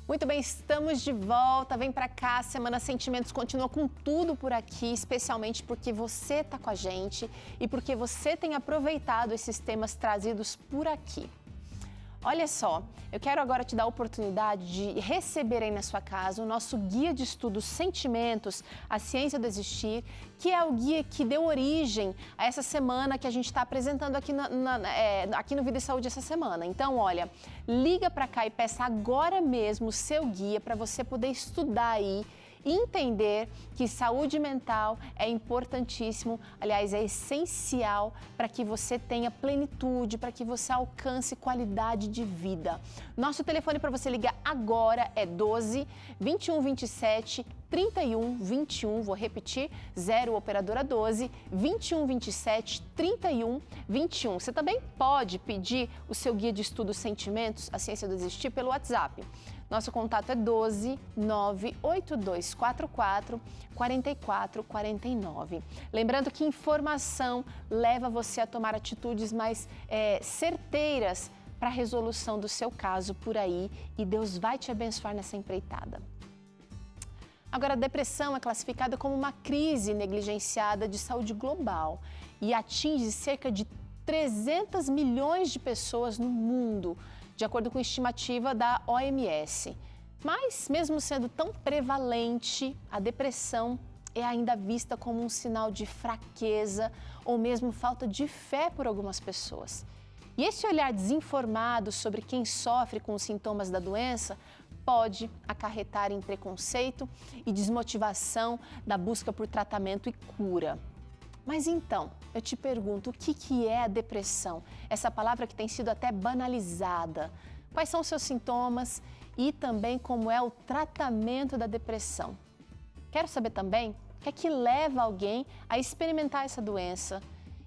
Muito bem, estamos de volta. Vem pra cá, Semana Sentimentos continua com tudo por aqui, especialmente porque você tá com a gente e porque você tem aproveitado esses temas trazidos por aqui. Olha só, eu quero agora te dar a oportunidade de receber aí na sua casa o nosso guia de estudos Sentimentos, a Ciência do Existir, que é o guia que deu origem a essa semana que a gente está apresentando aqui, aqui no Vida e Saúde essa semana. Então, olha, liga para cá e peça agora mesmo o seu guia para você poder estudar aí e entender que saúde mental é importantíssimo, aliás, é essencial para que você tenha plenitude, para que você alcance qualidade de vida. Nosso telefone para você ligar agora é 12 21 27 31 21, vou repetir, 0 operadora 12 21 27 31 21. Você também pode pedir o seu guia de estudos Sentimentos, a Ciência do Existir, pelo WhatsApp. Nosso contato é 12 98244 4449. Lembrando que informação leva você a tomar atitudes mais certeiras para a resolução do seu caso por aí e Deus vai te abençoar nessa empreitada. Agora, a depressão é classificada como uma crise negligenciada de saúde global e atinge cerca de 300 milhões de pessoas no mundo, de acordo com a estimativa da OMS. Mas, mesmo sendo tão prevalente, a depressão é ainda vista como um sinal de fraqueza ou mesmo falta de fé por algumas pessoas. E esse olhar desinformado sobre quem sofre com os sintomas da doença pode acarretar em preconceito e desmotivação da busca por tratamento e cura. Mas então, eu te pergunto, o que é a depressão? Essa palavra que tem sido até banalizada. Quais são os seus sintomas e também como é o tratamento da depressão? Quero saber também o que é que leva alguém a experimentar essa doença.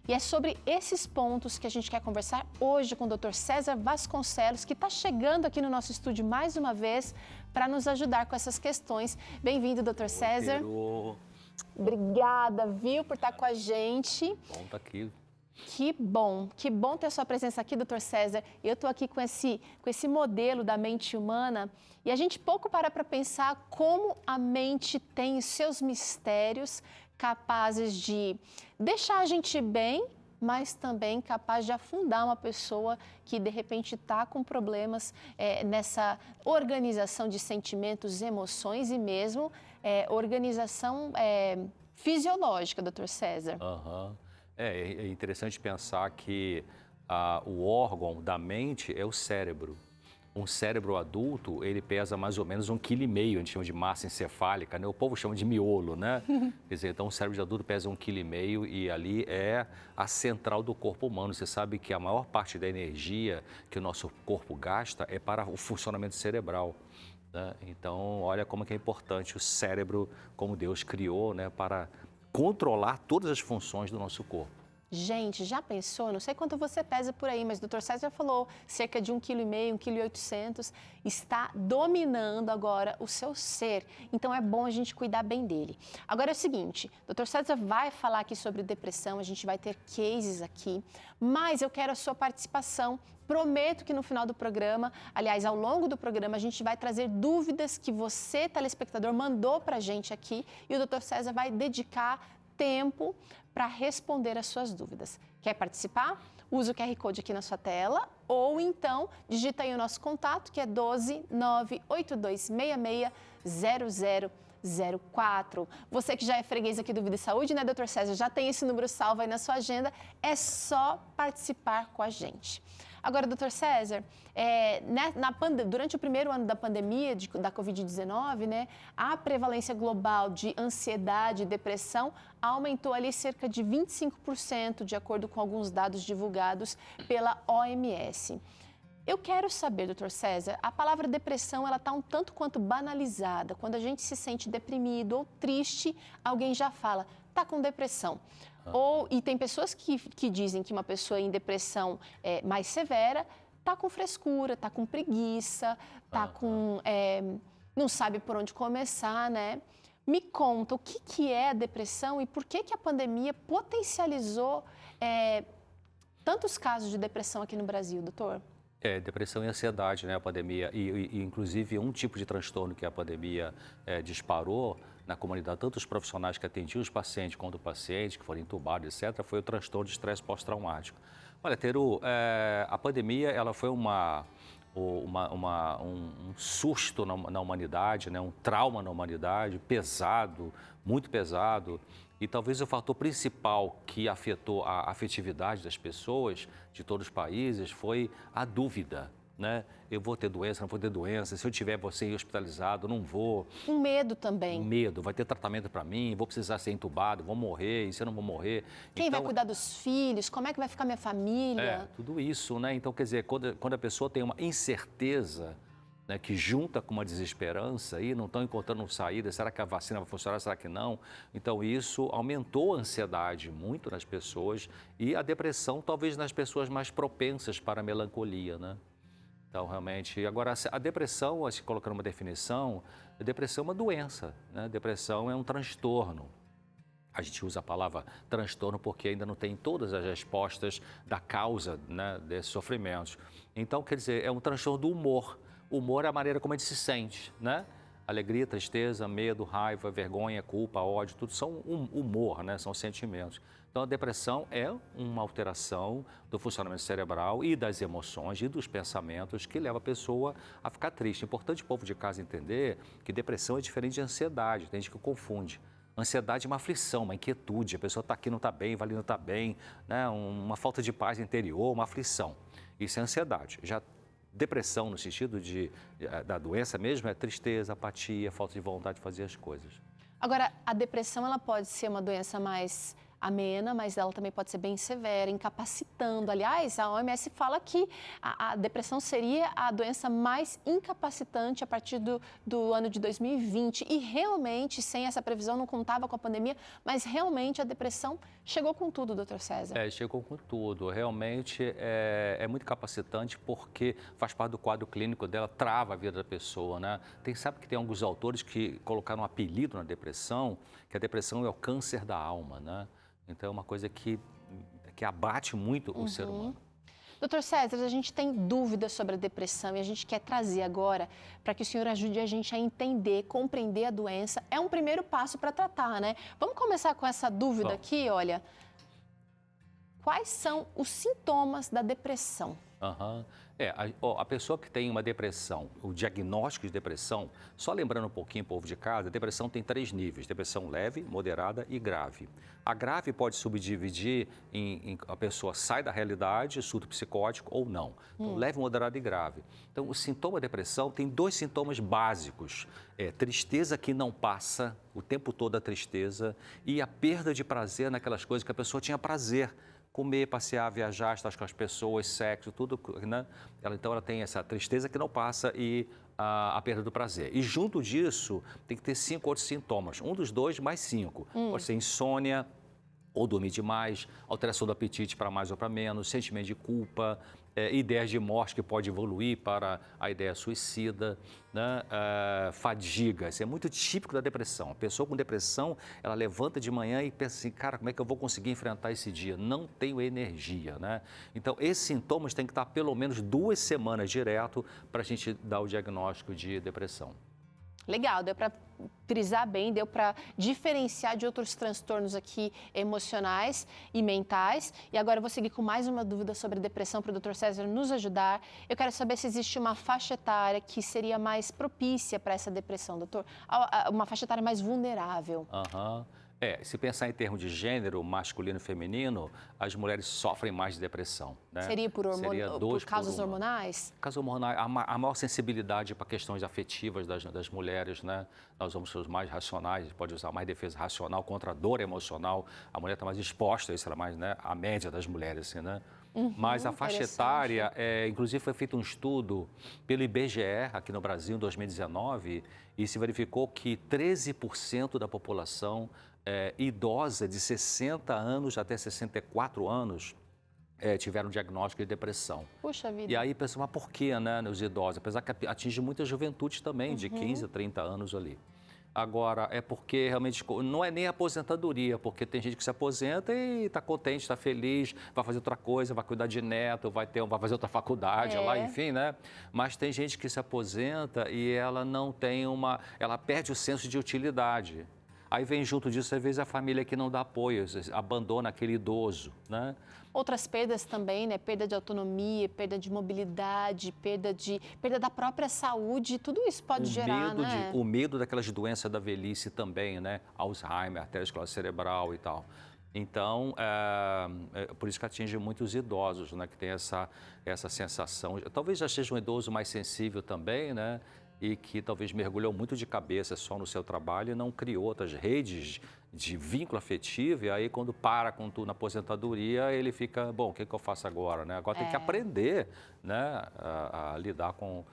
E é sobre esses pontos que a gente quer conversar hoje com o Dr. César Vasconcelos, que está chegando aqui no nosso estúdio mais uma vez para nos ajudar com essas questões. Bem-vindo, Dr. César. Obrigada, viu, por estar com a gente. Bom estar aqui. Que bom ter a sua presença aqui, doutor César. Eu estou aqui com esse modelo da mente humana e a gente pouco para pensar como a mente tem os seus mistérios capazes de deixar a gente bem, mas também capaz de afundar uma pessoa que de repente está com problemas nessa organização de sentimentos, emoções e mesmo organização fisiológica, doutor César. É interessante pensar que o órgão da mente é o cérebro. Um cérebro adulto, ele pesa mais ou menos 1,5 kg, a gente chama de massa encefálica, né? O povo chama de miolo, né? Quer dizer, então o cérebro de adulto pesa 1,5 kg e ali é a central do corpo humano. Você sabe que a maior parte da energia que o nosso corpo gasta é para o funcionamento cerebral, né? Então, olha como que é importante o cérebro, como Deus criou, né, para controlar todas as funções do nosso corpo. Gente, já pensou? Não sei quanto você pesa por aí, mas o Dr. César já falou, cerca de 1,5 kg, 1,8 kg, está dominando agora o seu ser. Então é bom a gente cuidar bem dele. Agora é o seguinte, o Dr. César vai falar aqui sobre depressão, a gente vai ter cases aqui, mas eu quero a sua participação. Prometo que no final do programa, aliás, ao longo do programa, a gente vai trazer dúvidas que você, telespectador, mandou pra gente aqui e o Dr. César vai dedicar tempo para responder as suas dúvidas. Quer participar? Usa o QR Code aqui na sua tela ou então digita aí o nosso contato que é 12 98266 0004. Você que já é freguês aqui do Vida e Saúde, né, Dr. César? Já tem esse número salvo aí na sua agenda, é só participar com a gente. Agora, doutor César, durante o primeiro ano da pandemia da Covid-19, né, a prevalência global de ansiedade e depressão aumentou ali cerca de 25%, de acordo com alguns dados divulgados pela OMS. Eu quero saber, doutor César, a palavra depressão ela está um tanto quanto banalizada. Quando a gente se sente deprimido ou triste, alguém já fala, está com depressão. E tem pessoas que dizem que uma pessoa em depressão mais severa está com frescura, está com preguiça, não sabe por onde começar, né? Me conta, o que é a depressão e por que a pandemia potencializou tantos casos de depressão aqui no Brasil, doutor? Depressão e ansiedade, né, a pandemia, e inclusive um tipo de transtorno que a pandemia disparou na comunidade, tanto os profissionais que atendiam os pacientes quanto pacientes que foram entubados, etc., foi o transtorno de estresse pós-traumático. Olha, Teru, a pandemia, ela foi um susto na humanidade, né, um trauma na humanidade, pesado, muito pesado. E talvez o fator principal que afetou a afetividade das pessoas de todos os países foi a dúvida, né? Eu vou ter doença, não vou ter doença, se eu tiver você hospitalizado, não vou. Um medo também. Um medo, vai ter tratamento para mim, vou precisar ser entubado, vou morrer, e se eu não vou morrer. Quem vai cuidar dos filhos? Como é que vai ficar minha família? Tudo isso, né? Então, quer dizer, quando a pessoa tem uma incerteza, né, que junta com uma desesperança e não estão encontrando saída, será que a vacina vai funcionar, será que não? Então isso aumentou a ansiedade muito nas pessoas e a depressão talvez nas pessoas mais propensas para a melancolia, né? Então realmente, agora a depressão, se colocando uma definição, a depressão é uma doença, né? A depressão é um transtorno. A gente usa a palavra transtorno porque ainda não tem todas as respostas da causa, né, desses sofrimentos. Então, quer dizer, é um transtorno do humor. O humor é a maneira como a gente se sente, né? Alegria, tristeza, medo, raiva, vergonha, culpa, ódio, tudo são humor, né? São sentimentos. Então, a depressão é uma alteração do funcionamento cerebral e das emoções e dos pensamentos que leva a pessoa a ficar triste. É importante o povo de casa entender que depressão é diferente de ansiedade, tem gente que confunde. Ansiedade é uma aflição, uma inquietude, a pessoa está aqui, não está bem, vai ali, não está bem, né? Uma falta de paz interior, uma aflição. Isso é ansiedade. Já depressão, no sentido da doença mesmo, é tristeza, apatia, falta de vontade de fazer as coisas. Agora, a depressão ela pode ser uma doença mais amena, mas ela também pode ser bem severa, incapacitando. Aliás, a OMS fala que a depressão seria a doença mais incapacitante a partir do ano de 2020. E realmente, sem essa previsão, não contava com a pandemia, mas realmente a depressão chegou com tudo, doutor César. Chegou com tudo. Realmente é muito capacitante porque faz parte do quadro clínico dela, trava a vida da pessoa, né? Sabe que tem alguns autores que colocaram um apelido na depressão, que a depressão é o câncer da alma, né? Então, é uma coisa que abate muito o ser humano. Doutor César, a gente tem dúvidas sobre a depressão e a gente quer trazer agora para que o senhor ajude a gente a entender, compreender a doença. É um primeiro passo para tratar, né? Vamos começar com essa dúvida aqui, olha. Quais são os sintomas da depressão? A pessoa que tem uma depressão, o diagnóstico de depressão, só lembrando um pouquinho, povo de casa, a depressão tem 3 níveis, depressão leve, moderada e grave. A grave pode subdividir em a pessoa sai da realidade, surto psicótico ou não. Então, leve, moderada e grave. Então, o sintoma da depressão tem 2 sintomas básicos. Tristeza que não passa, o tempo todo a tristeza, e a perda de prazer naquelas coisas que a pessoa tinha prazer. Comer, passear, viajar, estar com as pessoas, sexo, tudo, né? Então, ela tem essa tristeza que não passa e a perda do prazer. E junto disso, tem que ter 5 outros sintomas. Um dos 2 mais 5. Pode ser insônia, ou dormir demais, alteração do apetite para mais ou para menos, sentimento de culpa, ideias de morte que pode evoluir para a ideia suicida, né? Fadiga, isso é muito típico da depressão. A pessoa com depressão, ela levanta de manhã e pensa assim, cara, como é que eu vou conseguir enfrentar esse dia? Não tenho energia, né? Então, esses sintomas têm que estar pelo menos 2 semanas direto para a gente dar o diagnóstico de depressão. Legal, deu para frisar bem, deu para diferenciar de outros transtornos aqui emocionais e mentais. E agora eu vou seguir com mais uma dúvida sobre depressão para o Dr. César nos ajudar. Eu quero saber se existe uma faixa etária que seria mais propícia para essa depressão, doutor. Uma faixa etária mais vulnerável. Se pensar em termos de gênero, masculino e feminino, as mulheres sofrem mais de depressão, né? Seria por causas hormonais? Casos hormonais, a maior sensibilidade para questões afetivas das mulheres, né? Nós vamos ser os mais racionais, pode usar mais defesa racional contra a dor emocional. A mulher está mais exposta a isso, ela é mais, né? A média das mulheres, assim, né? Mas a faixa etária, inclusive foi feito um estudo pelo IBGE aqui no Brasil em 2019 e se verificou que 13% da população idosa de 60 anos até 64 anos tiveram diagnóstico de depressão. Puxa vida. E aí pensa, mas por que, né, os idosos? Apesar que atinge muita juventude também, de 15 a 30 anos ali. Agora, é porque realmente não é nem aposentadoria, porque tem gente que se aposenta e está contente, está feliz, vai fazer outra coisa, vai cuidar de neto, vai fazer outra faculdade lá, enfim, né? Mas tem gente que se aposenta e ela não tem ela perde o senso de utilidade. Aí vem junto disso, às vezes, a família que não dá apoio, abandona aquele idoso, né? Outras perdas também, né? Perda de autonomia, perda de mobilidade, perda da própria saúde, tudo isso pode gerar, né? O medo daquelas doenças da velhice também, né? Alzheimer, arteriosclerose cerebral e tal. Então, por isso que atinge muitos idosos, né? Que tem essa sensação. Talvez já seja um idoso mais sensível também, né? E que talvez mergulhou muito de cabeça só no seu trabalho e não criou outras redes de vínculo afetivo. E aí, quando para com tudo na aposentadoria, ele fica, bom, o que eu faço agora, né? Agora tem que aprender, né, a lidar com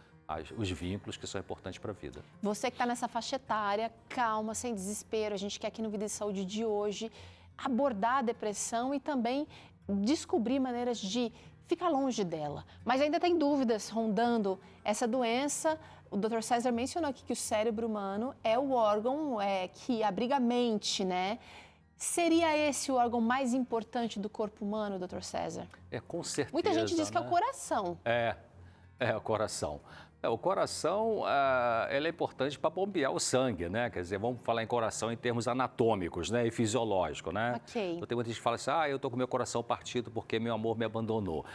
os vínculos que são importantes para a vida. Você que está nessa faixa etária, calma, sem desespero. A gente quer aqui no Vida e Saúde de hoje abordar a depressão e também descobrir maneiras de ficar longe dela. Mas ainda tem dúvidas rondando essa doença. O Dr. César mencionou aqui que o cérebro humano é o órgão que abriga a mente, né? Seria esse o órgão mais importante do corpo humano, Dr. César? Com certeza. Muita gente diz que é o coração. É o coração. O coração, ele é importante para bombear o sangue, né? Quer dizer, vamos falar em coração em termos anatômicos, né? E fisiológicos, né? Ok. Então, tem muita gente que fala assim, eu estou com meu coração partido porque meu amor me abandonou.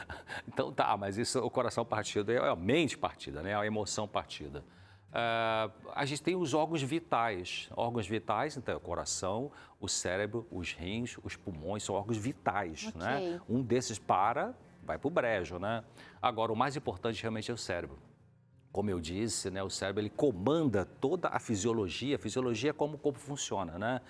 Então, tá, mas isso, o coração partido é a mente partida, né? A emoção partida. A gente tem os órgãos vitais. Órgãos vitais, então, é o coração, o cérebro, os rins, os pulmões, são órgãos vitais, Ok. né? Um desses vai para o brejo, né? Agora, o mais importante realmente é o cérebro. Como eu disse, né, o cérebro ele comanda toda a fisiologia é como o corpo funciona, né?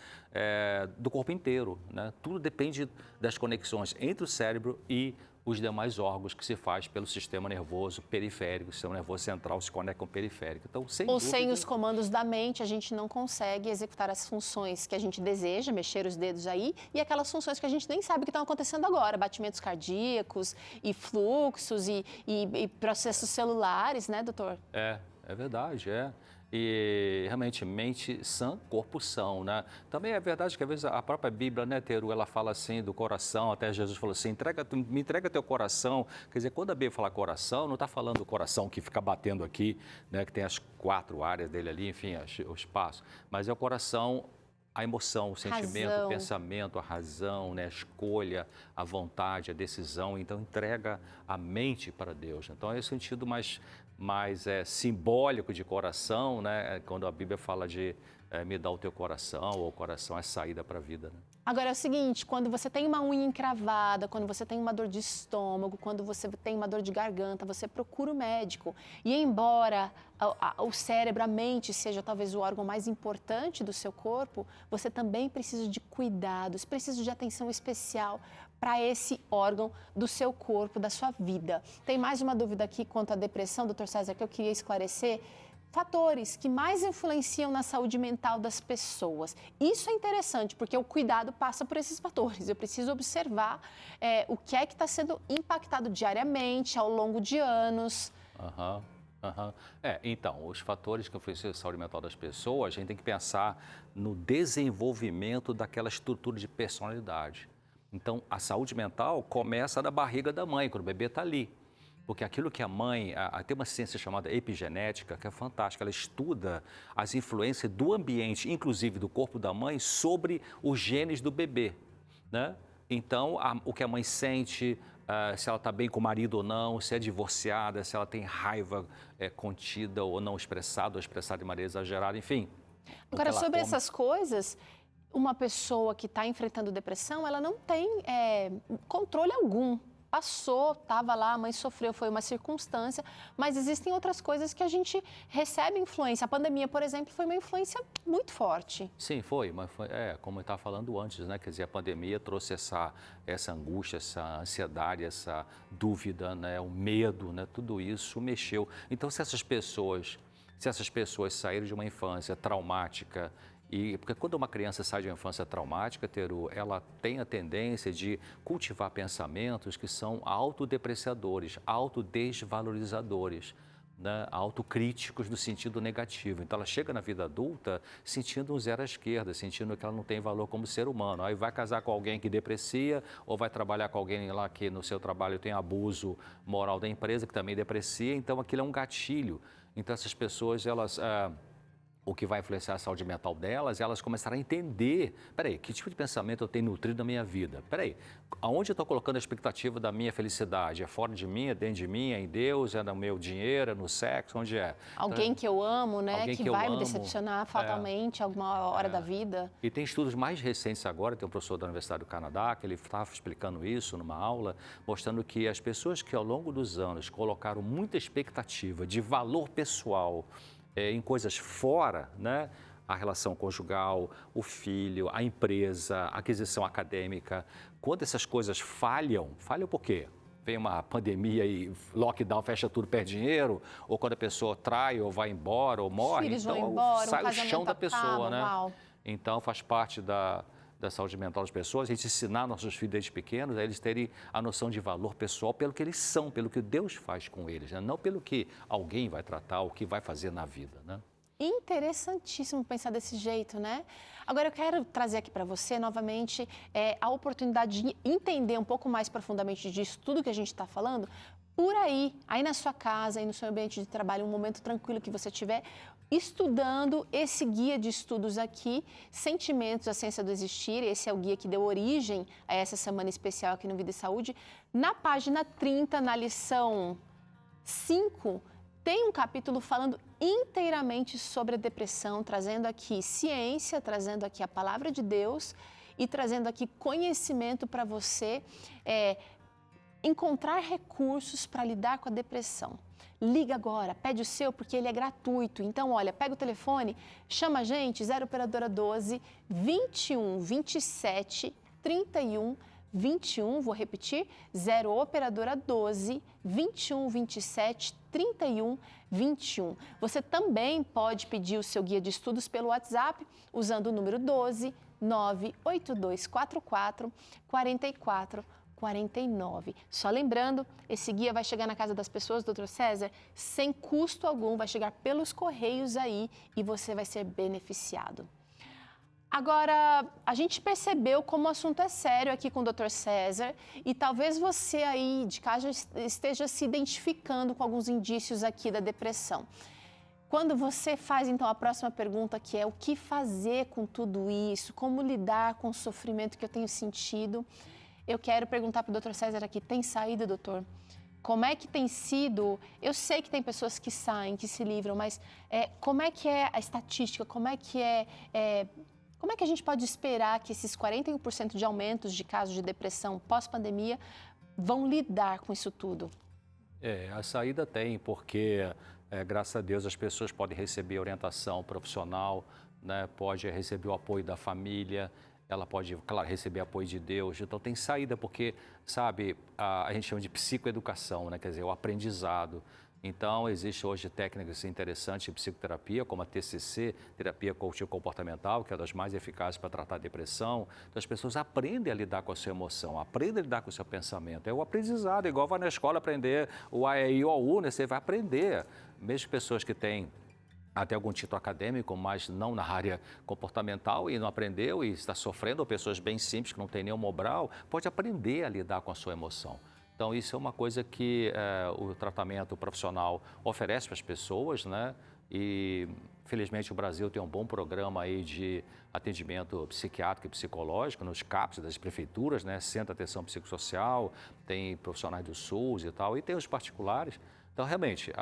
Do corpo inteiro, né? Tudo depende das conexões entre o cérebro e os demais órgãos que se faz pelo sistema nervoso periférico, o sistema nervoso central se conecta com o periférico. Então, sem dúvida... sem os comandos da mente, a gente não consegue executar as funções que a gente deseja, mexer os dedos aí, e aquelas funções que a gente nem sabe que estão acontecendo agora, batimentos cardíacos e fluxos e processos celulares, né, doutor? É verdade, E realmente, mente sã, corpo são, né? Também é verdade que às vezes a própria Bíblia, né, Teru, ela fala assim do coração, até Jesus falou assim, me entrega teu coração. Quer dizer, quando a Bíblia fala coração, não está falando do coração que fica batendo aqui, né, que tem as 4 áreas dele ali, enfim, o espaço, mas é o coração, a emoção, o sentimento, o pensamento, a razão, né, a escolha, a vontade, a decisão. Então, entrega a mente para Deus. Então, é o sentido mais simbólico de coração, né? Quando a Bíblia fala de me dar o teu coração, ou o coração é saída para a vida, né? Agora é o seguinte, quando você tem uma unha encravada, quando você tem uma dor de estômago, quando você tem uma dor de garganta, você procura o médico. E embora o cérebro, a mente seja talvez o órgão mais importante do seu corpo, você também precisa de cuidados, precisa de atenção especial para esse órgão do seu corpo, da sua vida. Tem mais uma dúvida aqui quanto à depressão, doutor César, que eu queria esclarecer. Fatores que mais influenciam na saúde mental das pessoas. Isso é interessante, porque o cuidado passa por esses fatores. Eu preciso observar o que é que está sendo impactado diariamente, ao longo de anos. Então, os fatores que influenciam a saúde mental das pessoas, a gente tem que pensar no desenvolvimento daquela estrutura de personalidade. Então, a saúde mental começa da barriga da mãe, quando o bebê está ali. Porque aquilo que a mãe, tem uma ciência chamada epigenética, que é fantástica, ela estuda as influências do ambiente, inclusive do corpo da mãe, sobre os genes do bebê, né? Então, o que a mãe sente, se ela está bem com o marido ou não, se é divorciada, se ela tem raiva contida ou não expressada, ou expressada de maneira exagerada, enfim. Agora, sobre essas coisas, uma pessoa que está enfrentando depressão, ela não tem controle algum. Passou, estava lá, a mãe sofreu, foi uma circunstância, mas existem outras coisas que a gente recebe influência. A pandemia, por exemplo, foi uma influência muito forte. Sim, foi, mas foi, como eu estava falando antes, né? Quer dizer, a pandemia trouxe essa angústia, essa ansiedade, essa dúvida, né? O medo, né? Tudo isso mexeu. Então, se essas pessoas saíram de uma infância traumática, porque quando uma criança sai de uma infância traumática, Teru, ela tem a tendência de cultivar pensamentos que são autodepreciadores, autodesvalorizadores. né, autocríticos no sentido negativo. Então, ela chega na vida adulta sentindo um zero à esquerda, sentindo que ela não tem valor como ser humano. Aí vai casar com alguém que deprecia ou vai trabalhar com alguém lá que no seu trabalho tem abuso moral da empresa, que também deprecia. Então, aquilo é um gatilho. Então, essas pessoas, elas... o que vai influenciar a saúde mental delas, elas começarão a entender, peraí, que tipo de pensamento eu tenho nutrido na minha vida? Peraí, aonde eu estou colocando a expectativa da minha felicidade? É fora de mim, é dentro de mim, é em Deus, é no meu dinheiro, é no sexo, onde é? Alguém Então, que eu amo, né, alguém que eu vai me amo, decepcionar fatalmente alguma hora da vida. E tem estudos mais recentes agora, tem um professor da Universidade do Canadá, que ele estava explicando isso numa aula, mostrando que as pessoas que ao longo dos anos colocaram muita expectativa de valor pessoal em coisas fora, né? A relação conjugal, o filho, a empresa, a aquisição acadêmica. Quando essas coisas falham por quê? Vem uma pandemia e lockdown, fecha tudo, perde dinheiro, ou quando a pessoa trai ou vai embora ou morre, Filhos então vão embora, sai um o chão da pessoa, acaba, né? uau. Então faz parte da saúde mental das pessoas, a gente ensinar nossos filhos desde pequenos, a eles terem a noção de valor pessoal pelo que eles são, pelo que Deus faz com eles, né? Não pelo que alguém vai tratar, o que vai fazer na vida, né? Interessantíssimo pensar desse jeito, né? Agora eu quero trazer aqui para você novamente a oportunidade de entender um pouco mais profundamente disso, tudo que a gente está falando, por aí na sua casa, aí no seu ambiente de trabalho, um momento tranquilo que você tiver, estudando esse guia de estudos aqui, Sentimentos, a Ciência do Existir. Esse é o guia que deu origem a essa semana especial aqui no Vida e Saúde. Na página 30, na lição 5, tem um capítulo falando inteiramente sobre a depressão, trazendo aqui ciência, trazendo aqui a palavra de Deus e trazendo aqui conhecimento para você encontrar recursos para lidar com a depressão. Liga agora, pede o seu porque ele é gratuito. Então, olha, pega o telefone, chama a gente, 0 operadora 12 21 27 31 21, vou repetir, 0 operadora 12 21 27 31 21. Você também pode pedir o seu guia de estudos pelo WhatsApp usando o número 12 98244 4449. Só lembrando, esse guia vai chegar na casa das pessoas, doutor César, sem custo algum, vai chegar pelos correios aí e você vai ser beneficiado. Agora, a gente percebeu como o assunto é sério aqui com o Dr. César e talvez você aí de casa esteja se identificando com alguns indícios aqui da depressão. Quando você faz, então, a próxima pergunta, que é o que fazer com tudo isso, como lidar com o sofrimento que eu tenho sentido, eu quero perguntar para o Dr. César aqui, tem saída, doutor? Como é que tem sido? Eu sei que tem pessoas que saem, que se livram, mas como é que é a estatística? Como é que a gente pode esperar que esses 41% de aumentos de casos de depressão pós-pandemia vão lidar com isso tudo? A saída tem, porque, graças a Deus, as pessoas podem receber orientação profissional, né? Pode receber o apoio da família, ela pode, claro, receber apoio de Deus. Então, tem saída porque, sabe, a gente chama de psicoeducação, né? Quer dizer, o aprendizado. Então, existe hoje técnicas interessantes de psicoterapia, como a TCC, terapia cognitivo-comportamental, que é das mais eficazes para tratar a depressão. Então, as pessoas aprendem a lidar com a sua emoção, aprendem a lidar com o seu pensamento. É o aprendizado, igual vai na escola aprender o A, E, I, O, U, né? Você vai aprender. Mesmo pessoas que têm até algum título acadêmico, mas não na área comportamental e não aprendeu e está sofrendo, ou pessoas bem simples que não têm nenhum moral, pode aprender a lidar com a sua emoção. Então, isso é uma coisa que o tratamento profissional oferece para as pessoas, né? E, felizmente, o Brasil tem um bom programa aí de atendimento psiquiátrico e psicológico nos CAPs das prefeituras, né? Centro de Atenção Psicossocial, tem profissionais do SUS e tal, e tem os particulares. Então, realmente,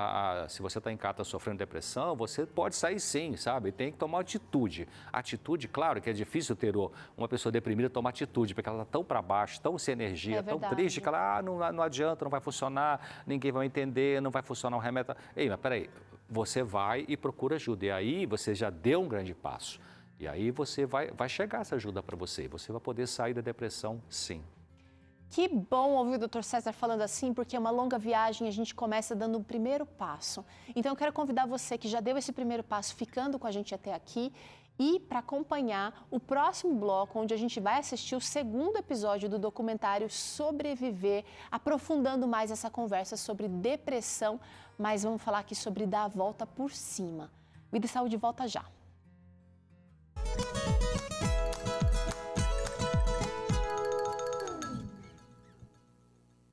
se você está em casa, está sofrendo depressão, você pode sair sim, sabe? Tem que tomar atitude. Atitude, claro que é difícil ter uma pessoa deprimida tomar atitude, porque ela está tão para baixo, tão sem energia, tão triste, que ela, não adianta, não vai funcionar, ninguém vai entender, não vai funcionar o remédio. Ei, mas peraí, você vai e procura ajuda. E aí você já deu um grande passo. E aí você vai chegar essa ajuda para você. Você vai poder sair da depressão, sim. Que bom ouvir o Dr. César falando assim, porque é uma longa viagem e a gente começa dando o primeiro passo. Então, eu quero convidar você que já deu esse primeiro passo, ficando com a gente até aqui, e para acompanhar o próximo bloco, onde a gente vai assistir o segundo episódio do documentário Sobreviver, aprofundando mais essa conversa sobre depressão, mas vamos falar aqui sobre dar a volta por cima. Vida e Saúde volta já.